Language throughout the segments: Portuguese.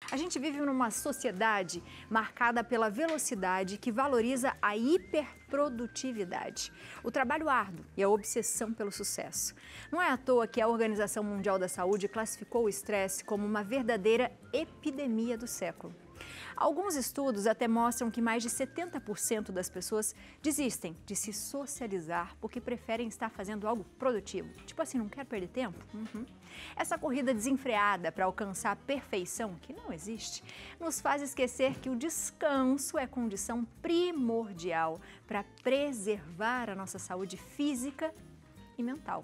A gente vive numa sociedade marcada pela velocidade que valoriza a hiperprodutividade, o trabalho árduo e a obsessão pelo sucesso. Não é à toa que a Organização Mundial da Saúde classificou o estresse como uma verdadeira epidemia do século. Alguns estudos até mostram que mais de 70% das pessoas desistem de se socializar porque preferem estar fazendo algo produtivo. Tipo assim, não quero perder tempo? Essa corrida desenfreada para alcançar a perfeição, que não existe, nos faz esquecer que o descanso é condição primordial para preservar a nossa saúde física e mental.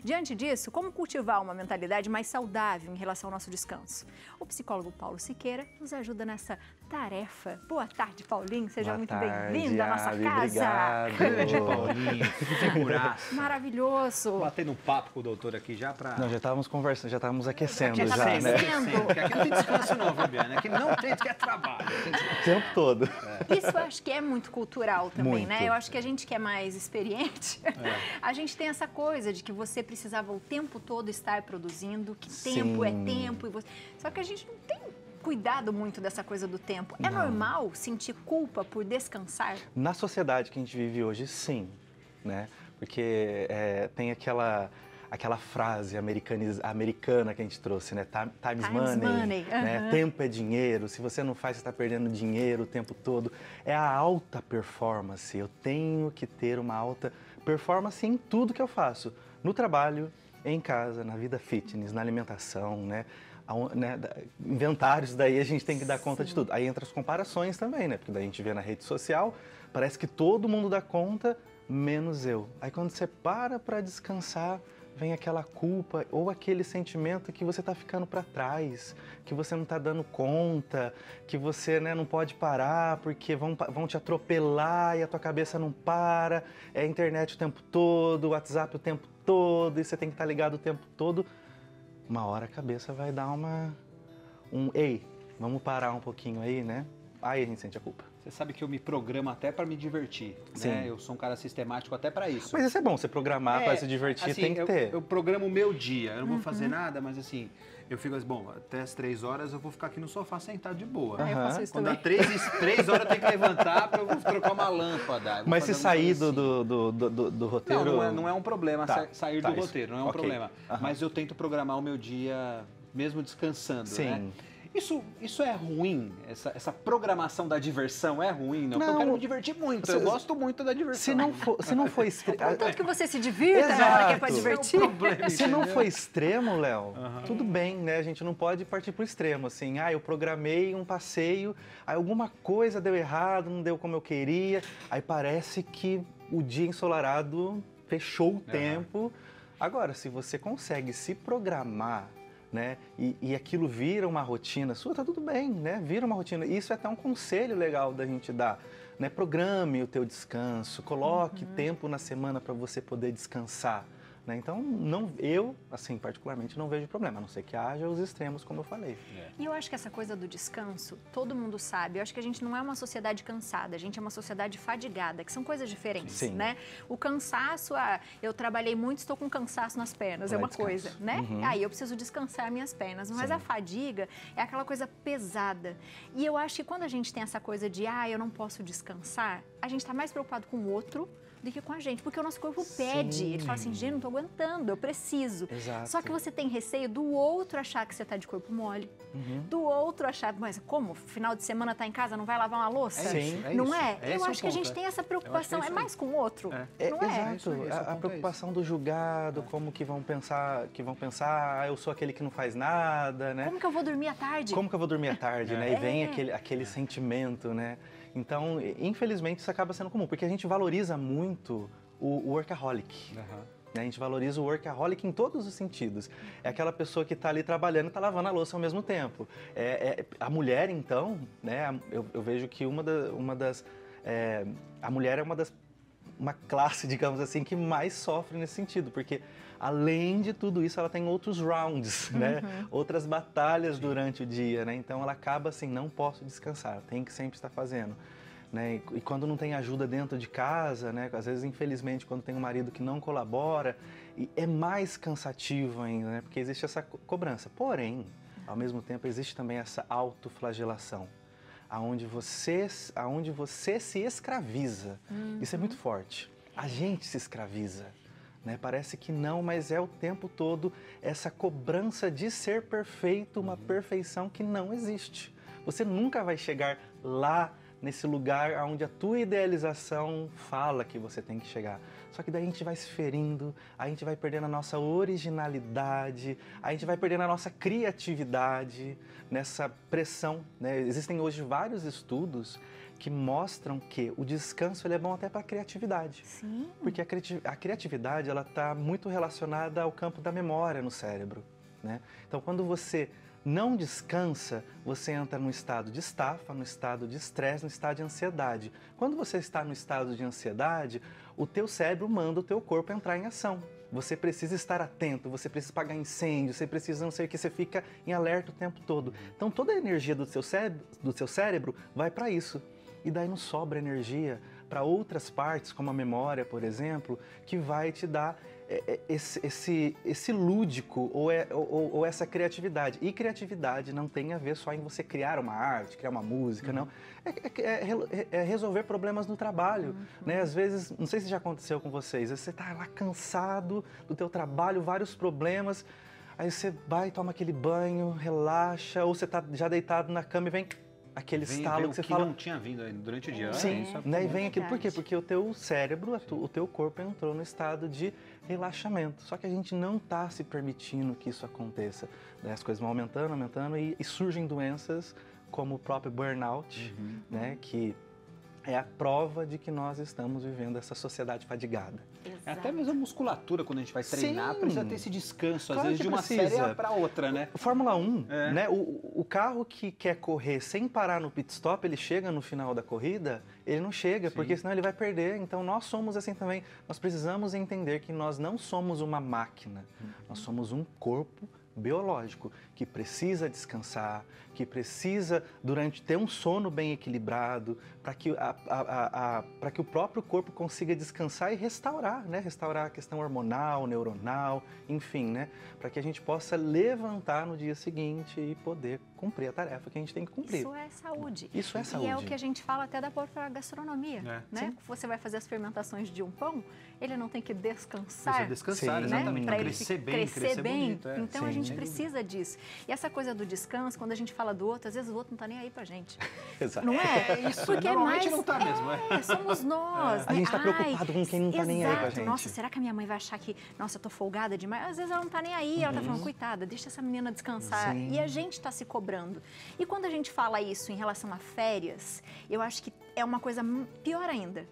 Diante disso, como cultivar uma mentalidade mais saudável em relação ao nosso descanso? O psicólogo Paulo Siqueira nos ajuda nessa tarefa. Boa tarde, Paulinho. Seja muito bem-vindo à nossa casa. Grande Paulinho, que figuraça. Maravilhoso. Batendo um papo com o doutor aqui já para... Não, já estávamos conversando, já estávamos aquecendo Já já, tá né? aquecendo. Porque aqui não tem descanso não, Fabiana. Aqui não tem, que é trabalho. O tempo todo. Isso eu acho que é muito cultural também, né? Muito. Eu acho que a gente que é mais experiente, a gente tem essa coisa de que você precisava o tempo todo estar produzindo, que tempo é tempo. Só que a gente não tem cuidado muito dessa coisa do tempo. É normal sentir culpa por descansar? Na sociedade que a gente vive hoje, sim, né? Porque tem aquela frase americana que a gente trouxe, né? Time's money, né? Tempo é dinheiro. Se você não faz, você está perdendo dinheiro o tempo todo. É a alta performance. Eu tenho que ter uma alta performance em tudo que eu faço. No trabalho, em casa, na vida fitness, na alimentação, né? Inventários, daí a gente tem que dar conta de tudo. Aí entra as comparações também, né? Porque daí a gente vê na rede social, parece que todo mundo dá conta, menos eu. Aí quando você para descansar, vem aquela culpa ou aquele sentimento que você está ficando para trás, que você não está dando conta, que você, né, não pode parar porque vão te atropelar e a tua cabeça não para, é internet o tempo todo, WhatsApp o tempo todo e você tem que estar ligado o tempo todo. Uma hora a cabeça vai dar ei, vamos parar um pouquinho aí, né? Aí a gente sente a culpa. Você sabe que eu me programo até para me divertir, né? Eu sou um cara sistemático até para isso. Mas isso é bom, você programar para se divertir, assim, tem que ter. Eu programo o meu dia, eu não vou fazer nada, mas assim, eu fico assim, bom, até as 3 horas eu vou ficar aqui no sofá sentado de boa. Eu faço isso Quando também. dá 3 horas eu tenho que levantar para eu vou trocar uma lâmpada. Mas se sair assim. do roteiro... Não é um problema sair do roteiro, não é um problema. Aham. Mas eu tento programar o meu dia mesmo descansando, Sim. né? Isso é ruim? Essa programação da diversão é ruim? Não, porque eu Não. quero me divertir muito, eu gosto muito da diversão. Se não for extremo... Tanto que você se divirta na hora que é para Exato. divertir. Se não for extremo, Léo, tudo bem, né? A gente não pode partir pro extremo, assim. Eu programei um passeio, aí alguma coisa deu errado, não deu como eu queria, aí parece que o dia ensolarado fechou o tempo. Agora, se você consegue se programar, né? E aquilo vira uma rotina sua, tá tudo bem, né? Vira uma rotina. Isso é até um conselho legal da gente dar, né? Programe o teu descanso, coloque tempo na semana para você poder descansar, né? Então, eu, assim, particularmente, não vejo problema, a não ser que haja os extremos, como eu falei. E eu acho que essa coisa do descanso, todo mundo sabe. Eu acho que a gente não é uma sociedade cansada, a gente é uma sociedade fadigada, que são coisas diferentes, Sim. né? O cansaço, eu trabalhei muito, estou com cansaço nas pernas, é uma coisa, né? Aí eu preciso descansar minhas pernas, mas a fadiga é aquela coisa pesada. E eu acho que quando a gente tem essa coisa de, eu não posso descansar, a gente está mais preocupado com o outro do que com a gente, porque o nosso corpo pede, ele fala assim, gente, não estou aguentando, eu preciso. Exato. Só que você tem receio do outro achar que você está de corpo mole, do outro achar, mas como, final de semana tá em casa, não vai lavar uma louça? Não é? Eu acho que a gente tem essa preocupação, é mais com o outro, não é? Exato, a preocupação do julgado, como que vão pensar, eu sou aquele que não faz nada, né? Como que eu vou dormir à tarde? Como que eu vou dormir à tarde, né? E vem aquele sentimento, né? Então, infelizmente, isso acaba sendo comum, porque a gente valoriza muito o workaholic. Né? A gente valoriza o workaholic em todos os sentidos. É aquela pessoa que está ali trabalhando e está lavando a louça ao mesmo tempo. A mulher, então, né? Eu vejo que a mulher é uma classe, digamos assim, que mais sofre nesse sentido, porque além de tudo isso, ela tem outros rounds, né? Outras batalhas durante o dia, né? Então ela acaba assim, não posso descansar, tem que sempre estar fazendo. Né? E quando não tem ajuda dentro de casa, né? Às vezes, infelizmente, quando tem um marido que não colabora, é mais cansativo ainda, né? Porque existe essa cobrança. Porém, ao mesmo tempo existe também essa autoflagelação, aonde você se escraviza. Isso é muito forte. A gente se escraviza, né? Parece que não, mas é o tempo todo essa cobrança de ser perfeito, uma perfeição que não existe. Você nunca vai chegar lá nesse lugar onde a tua idealização fala que você tem que chegar. Só que daí a gente vai se ferindo, a gente vai perdendo a nossa originalidade, a gente vai perdendo a nossa criatividade nessa pressão, né? Existem hoje vários estudos que mostram que o descanso ele é bom até para a criatividade. Sim. Porque a criatividade ela está muito relacionada ao campo da memória no cérebro, né? Então, quando você não descansa, você entra no estado de estafa, no estado de estresse, no estado de ansiedade. Quando você está no estado de ansiedade, o teu cérebro manda o teu corpo entrar em ação. Você precisa estar atento, você precisa apagar incêndio, você precisa não sei o que, você fica em alerta o tempo todo. Então toda a energia do seu cérebro vai para isso. E daí não sobra energia para outras partes, como a memória, por exemplo, que vai te dar esse lúdico ou essa criatividade. E criatividade não tem a ver só em você criar uma arte, criar uma música, não. É resolver problemas no trabalho, né? Às vezes, não sei se já aconteceu com vocês, você está lá cansado do teu trabalho, vários problemas, aí você vai, toma aquele banho, relaxa, ou você está já deitado na cama e vem aquele estalo que você fala... não tinha vindo durante o dia. Sim, né? E vem aquilo. Verdade. Por quê? Porque o teu cérebro, o teu corpo entrou no estado de relaxamento. Só que a gente não está se permitindo que isso aconteça. Né? As coisas vão aumentando e surgem doenças como o próprio burnout, né? Que é a prova de que nós estamos vivendo essa sociedade fadigada. Exato. Até mesmo a musculatura, quando a gente vai treinar, Sim. precisa ter esse descanso, às Claro vezes, que de uma precisa. série para outra, né? Fórmula 1, né? O carro que quer correr sem parar no pit stop, ele chega no final da corrida, ele não chega, Sim. porque senão ele vai perder. Então nós somos assim também. Nós precisamos entender que nós não somos uma máquina, nós somos um corpo biológico que precisa descansar, que precisa ter um sono bem equilibrado, para que o próprio corpo consiga descansar e restaurar, né? Restaurar a questão hormonal, neuronal, enfim, né? Para que a gente possa levantar no dia seguinte e poder cumprir a tarefa que a gente tem que cumprir. Isso é saúde. Isso é saúde. E é o que a gente fala até da própria gastronomia, né? Sim. Você vai fazer as fermentações de um pão, ele não tem que descansar. Precisa descansar, Sim. exatamente. Pra ele Crescer bem, crescer crescer bem. bonito. Então a Sim. gente precisa disso. E essa coisa do descanso, quando a gente fala do outro, às vezes o outro não tá nem aí pra gente. Exato. Não é? Isso, Porque normalmente é mais, não tá mesmo, somos nós. A né? gente tá preocupado com quem não tá nem aí com a exato. gente. Nossa, será que a minha mãe vai achar que, nossa, eu tô folgada demais? Às vezes ela não tá nem aí, ela tá falando, coitada, deixa essa menina descansar. Sim. E a gente tá se cobrando. E quando a gente fala isso em relação a férias, eu acho que é uma coisa pior ainda.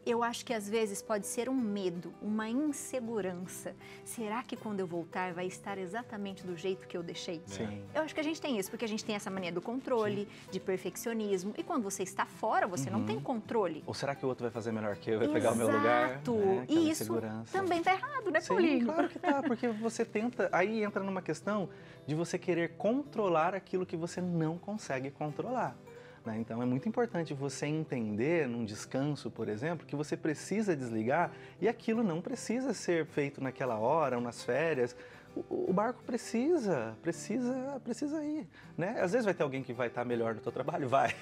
Eu acho que às vezes pode ser um medo, uma insegurança. Será que quando eu voltar vai estar exatamente do jeito que eu deixei? Sim. Eu acho que a gente tem isso, porque a gente tem essa mania do controle, de perfeccionismo. E quando você está fora, você não tem controle. Ou será que o outro vai fazer melhor que eu, vai pegar o meu lugar? Exato. Né? Aquela E isso insegurança. também tá errado, né, Sim, Paulinho? claro que tá, porque você tenta, aí entra numa questão de você querer controlar aquilo que você não consegue controlar. Né? Então é muito importante você entender num descanso, por exemplo, que você precisa desligar e aquilo não precisa ser feito naquela hora ou nas férias. O barco precisa ir, né? Às vezes vai ter alguém que vai estar melhor no teu trabalho, vai,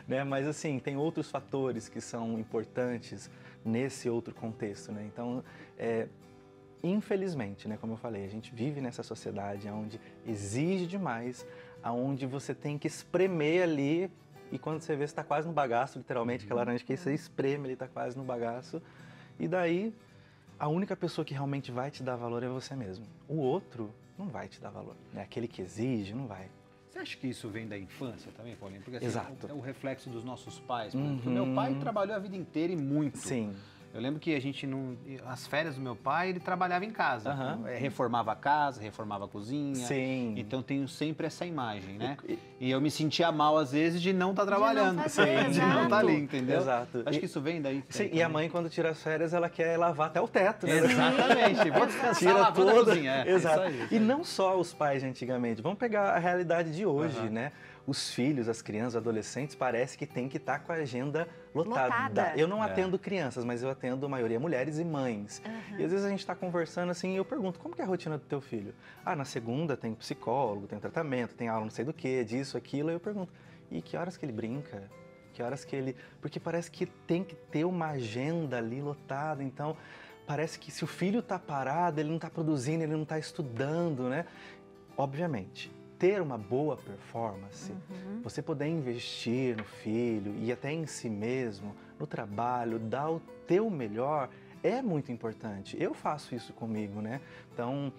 né? Mas assim, tem outros fatores que são importantes nesse outro contexto, né? Então, infelizmente, né, como eu falei, a gente vive nessa sociedade onde exige demais, onde você tem que espremer ali e quando você vê, você está quase no bagaço, literalmente, aquela laranja que você espreme, ele está quase no bagaço. E daí, a única pessoa que realmente vai te dar valor é você mesmo. O outro não vai te dar valor, né? Aquele que exige, não vai. Você acha que isso vem da infância também, Paulinho? Porque assim, Exato. é o reflexo dos nossos pais. Porque o meu pai trabalhou a vida inteira e muito. Sim. Eu lembro que a gente, as férias do meu pai, ele trabalhava em casa. Aham. Reformava a casa, reformava a cozinha. Sim. Então tenho sempre essa imagem, né? E eu me sentia mal, às vezes, de não estar trabalhando. fazer, de não estar ali, exato. entendeu? Exato. Acho que isso vem daí. Sim, e a mãe, quando tira as férias, ela quer lavar até o teto, né? Exatamente. Vou descansar Tira lavando a toda. cozinha. Exato. Isso aí, isso E aí. não só os pais de antigamente. Vamos pegar a realidade de hoje, né? os filhos, as crianças, adolescentes, parece que tem que estar com a agenda lotada. Lotada. Eu não atendo crianças, mas eu atendo a maioria mulheres e mães. E às vezes a gente está conversando assim e eu pergunto, como que é a rotina do teu filho? Ah, na segunda tem psicólogo, tem tratamento, tem aula não sei do que, disso, aquilo. E eu pergunto, e que horas que ele brinca? Que horas que ele... Porque parece que tem que ter uma agenda ali lotada, então parece que se o filho está parado, ele não está produzindo, ele não está estudando, né? Obviamente, ter uma boa performance, você poder investir no filho e até em si mesmo, no trabalho, dar o teu melhor, é muito importante. Eu faço isso comigo, né? Então,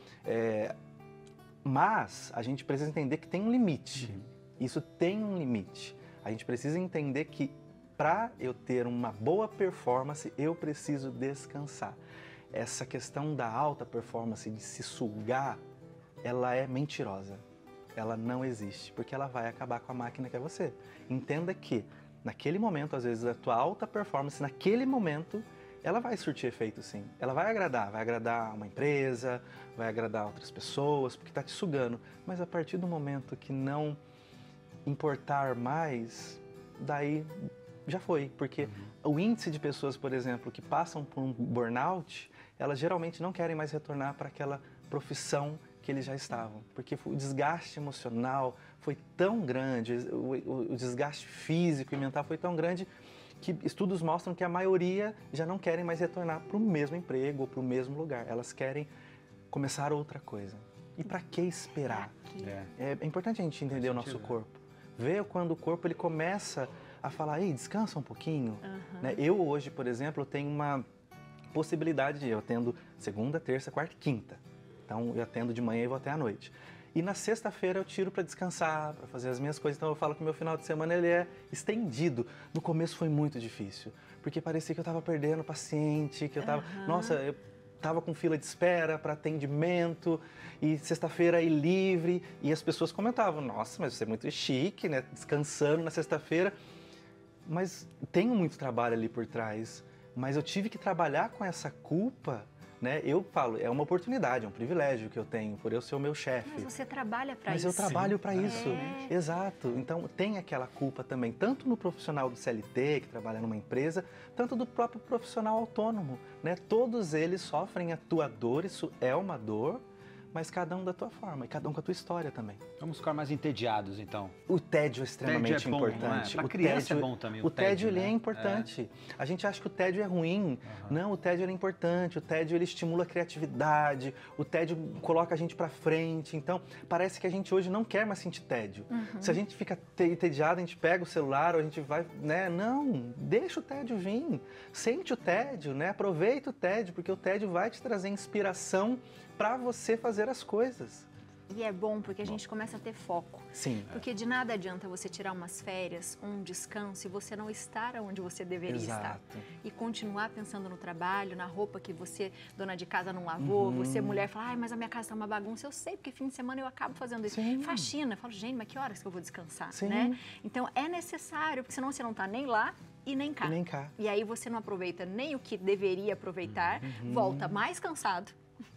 mas a gente precisa entender que tem um limite. Isso tem um limite. A gente precisa entender que para eu ter uma boa performance, eu preciso descansar. Essa questão da alta performance, de se sugar, ela é mentirosa. Ela não existe, porque ela vai acabar com a máquina que é você. Entenda que, naquele momento, às vezes, a tua alta performance, naquele momento, ela vai surtir efeito, sim. Ela vai agradar uma empresa, vai agradar outras pessoas, porque está te sugando. Mas a partir do momento que não importar mais, daí já foi. Porque o índice de pessoas, por exemplo, que passam por um burnout, elas geralmente não querem mais retornar para aquela profissão que eles já estavam, porque o desgaste emocional foi tão grande, o desgaste físico e mental foi tão grande que estudos mostram que a maioria já não querem mais retornar para o mesmo emprego ou para o mesmo lugar, elas querem começar outra coisa. E para que esperar? É importante a gente entender o nosso corpo, ver quando o corpo ele começa a falar, ei, descansa um pouquinho. Né? Eu hoje, por exemplo, tenho uma possibilidade, eu atendo segunda, terça, quarta e quinta. Então, eu atendo de manhã e vou até à noite. E na sexta-feira eu tiro para descansar, para fazer as minhas coisas. Então, eu falo que o meu final de semana ele é estendido. No começo foi muito difícil, porque parecia que eu estava perdendo paciente, que eu estava... Nossa, eu estava com fila de espera para atendimento, e sexta-feira aí livre. E as pessoas comentavam, nossa, mas você é muito chique, né? Descansando na sexta-feira. Mas tenho muito trabalho ali por trás. Mas eu tive que trabalhar com essa culpa. Né? Eu falo, é uma oportunidade, é um privilégio que eu tenho por eu ser o meu chefe. Mas você trabalha para isso. Mas eu trabalho para isso, exato. Então tem aquela culpa também, tanto no profissional do CLT, que trabalha numa empresa, tanto do próprio profissional autônomo. Né? Todos eles sofrem a tua dor, isso é uma dor, mas cada um da tua forma e cada um com a tua história também. Vamos ficar mais entediados, então. O tédio é extremamente tédio é bom, importante. Para criança é bom também o tédio ele né? é importante. A gente acha que o tédio é ruim. Não, o tédio ele é importante. O tédio ele estimula a criatividade. O tédio coloca a gente para frente. Então, parece que a gente hoje não quer mais sentir tédio. Se a gente fica entediado, a gente pega o celular, ou a gente vai, né? Não, deixa o tédio vir. Sente o tédio, né? Aproveita o tédio, porque o tédio vai te trazer inspiração para você fazer as coisas. E é bom porque a gente começa a ter foco. Sim. Porque de nada adianta você tirar umas férias, um descanso e você não estar onde você deveria estar. E continuar pensando no trabalho, na roupa que você, dona de casa, não lavou. Você, mulher, fala, ai, mas a minha casa está uma bagunça. Eu sei, porque fim de semana eu acabo fazendo isso. Sim. Faxina. Eu falo, gente, mas que horas que eu vou descansar? Sim. Né? Então, é necessário, porque senão você não está nem lá e nem cá. E nem cá. E aí você não aproveita nem o que deveria aproveitar, volta mais cansado.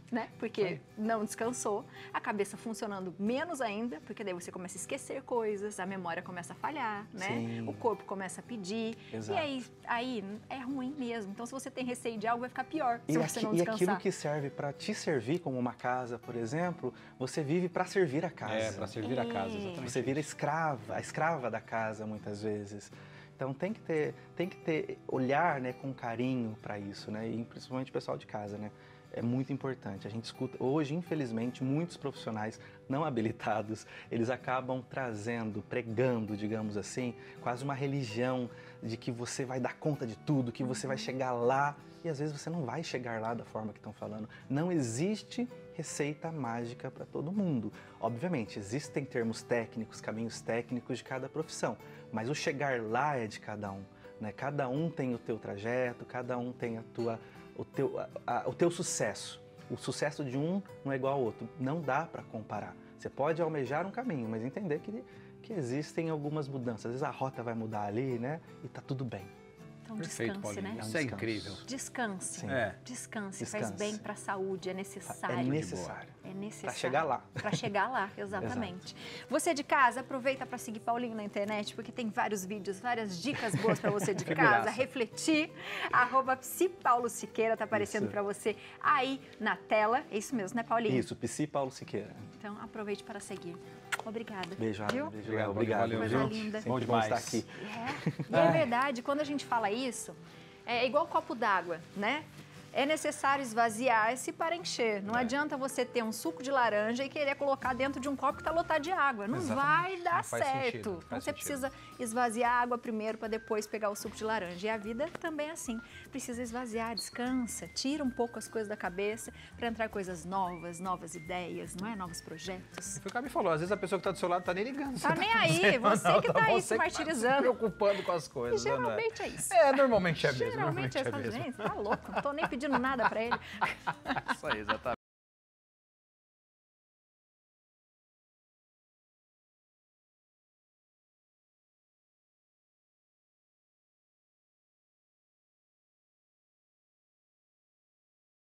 Né? Porque não descansou, a cabeça funcionando menos ainda, porque daí você começa a esquecer coisas, a memória começa a falhar, né? Sim. O corpo começa a pedir, Exato. E aí é ruim mesmo. Então, se você tem receio de algo, vai ficar pior se você não E descansar. aquilo que serve para te servir como uma casa, por exemplo, você vive para servir a casa. É, para servir a casa, exatamente. Você vira a escrava da casa muitas vezes. Então tem que ter olhar, né, com carinho para isso, né? E principalmente o pessoal de casa, né? É muito importante. A gente escuta, hoje, infelizmente, muitos profissionais não habilitados, eles acabam trazendo, pregando, digamos assim, quase uma religião de que você vai dar conta de tudo, que você vai chegar lá, e às vezes você não vai chegar lá da forma que estão falando. Não existe receita mágica para todo mundo. Obviamente, existem termos técnicos, caminhos técnicos de cada profissão, mas o chegar lá é de cada um, né? Cada um tem o teu trajeto, cada um tem o teu sucesso. O sucesso de um não é igual ao outro. Não dá para comparar. Você pode almejar um caminho, mas entender que existem algumas mudanças. Às vezes a rota vai mudar ali, né? E tá tudo bem. Então Perfeito, descanse, Paulinho. né? Isso é incrível. Descanse. Sim. Descanse. Faz Descanse. bem para a saúde, é necessário. É necessário. É necessário. Pra chegar lá. Para chegar lá, exatamente. Você de casa, aproveita para seguir Paulinho na internet, porque tem vários vídeos, várias dicas boas para você de casa, refletir. @PsiPauloSiqueira tá aparecendo para você aí na tela. É isso mesmo, né, Paulinho? Isso, Psi Paulo Siqueira. Então aproveite para seguir. Obrigada. Beijo, viu? beijo, Léo. Obrigado. Valeu, Coisa viu? linda. Sempre Bom bom demais. estar aqui. E é verdade, quando a gente fala isso, é igual copo d'água, né? É necessário esvaziar-se para encher. Não adianta você ter um suco de laranja e querer colocar dentro de um copo que está lotado de água. Não vai dar Não faz certo. sentido, não Então faz você sentido. precisa esvaziar a água primeiro para depois pegar o suco de laranja. E a vida também é assim. Precisa esvaziar, descansa, tira um pouco as coisas da cabeça para entrar coisas novas, novas ideias, não é? Novos projetos. Foi o que ela me falou, às vezes a pessoa que tá do seu lado tá nem ligando. Tá nem aí, você que tá aí se martirizando. Se preocupando com as E coisas, né, não é? geralmente é isso. Normalmente é mesmo. Geralmente é mesmo. isso. Gente, tá louco, não tô nem pedindo nada para ele. Isso aí, exatamente.